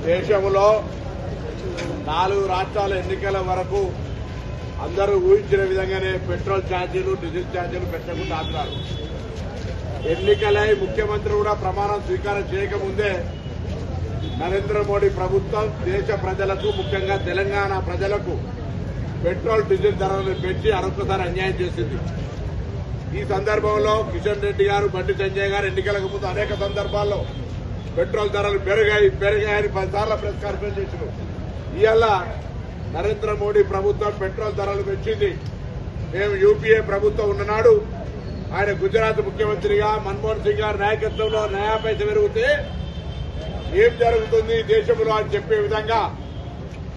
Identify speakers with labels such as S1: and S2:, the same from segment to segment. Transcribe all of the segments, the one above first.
S1: దేశంలో 4 రాష్ట్రాల ఎన్నికల వరకు అందరూ ఊహించిన విధంగానే పెట్రోల్ ఛార్జీలు డీజిల్ ఛార్జీలు పెట్టకుండా ఆపినారు. ఎన్నికలై ముఖ్యమంత్రి కూడా ప్రమాణం స్వీకారం చేయకముందే నరేంద్ర మోడీ ప్రభుత్వం దేశ ప్రజలకు ముఖ్యంగా తెలంగాణ ప్రజలకు పెట్రోల్ డీజిల్ ధరలను పెంచి మరొకసారి అన్యాయం చేసింది. ఈ సందర్భంలో కిషన్ రెడ్డి గారు, బండి సంజయ్ గారు ఎన్నికలకు ముందు అనేక సందర్భాల్లో పెట్రోల్ ధరలు పెరిగాయని 10 సార్లు ప్రెస్ కాన్ఫరెన్స్ చేశారు. ఇవాళ నరేంద్ర మోడీ ప్రభుత్వం పెట్రోల్ ధరలు పెంచింది. మేము యూపీఏ ప్రభుత్వం ఉన్ననాడు ఆయన గుజరాత్ ముఖ్యమంత్రిగా మన్మోహన్ సింగ్ గారి నాయకత్వంలో నయా పైస పెరిగితే ఏం జరుగుతుంది దేశంలో అని చెప్పే విధంగా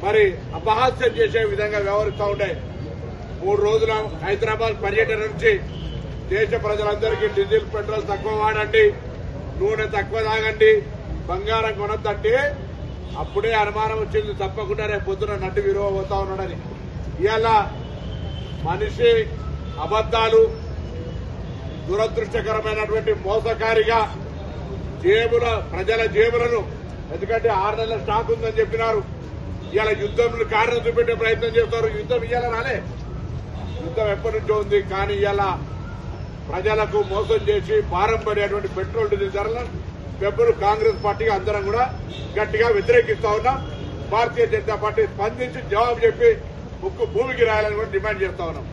S1: మరి అపహాస్యం చేసే విధంగా వ్యవహరిస్తూ ఉండే 3 రోజుల హైదరాబాద్ పర్యటన నుంచి దేశ ప్రజలందరికీ డీజిల్ పెట్రోల్ తక్కువ వాడండి, నూనె తక్కువ తాగండి, బంగారం కొనొద్దంటే అప్పుడే అనుమానం వచ్చింది తప్పకుండా రేపు పొద్దున నడ్డు విలువ పోతా ఉన్నాడని. ఇవాళ మనిషి అబద్దాలు దురదృష్టకరమైనటువంటి మోసకారిగా ప్రజల జేబులను, ఎందుకంటే 6 నెలల స్టాక్ ఉందని చెప్పినారు. ఇవాళ యుద్ధంలో కారణం చూపెట్టే ప్రయత్నం చేస్తారు. యుద్ధం ఇవాళ రాలే, యుద్ధం ఎప్పటి నుంచో ఉంది. కానీ ఇవాళ ప్రజలకు మోసం చేసి భారం పడేటువంటి పెట్రోల్ డీజిల్ ధరలను పెబ్బులు కాంగ్రెస్ పార్టీగా అందరం కూడా గట్టిగా వ్యతిరేకిస్తా ఉన్నాం. భారతీయ జనతా పార్టీ స్పందించి జవాబు చెప్పి భూమికి రాయాలని కూడా డిమాండ్ చేస్తా ఉన్నాం.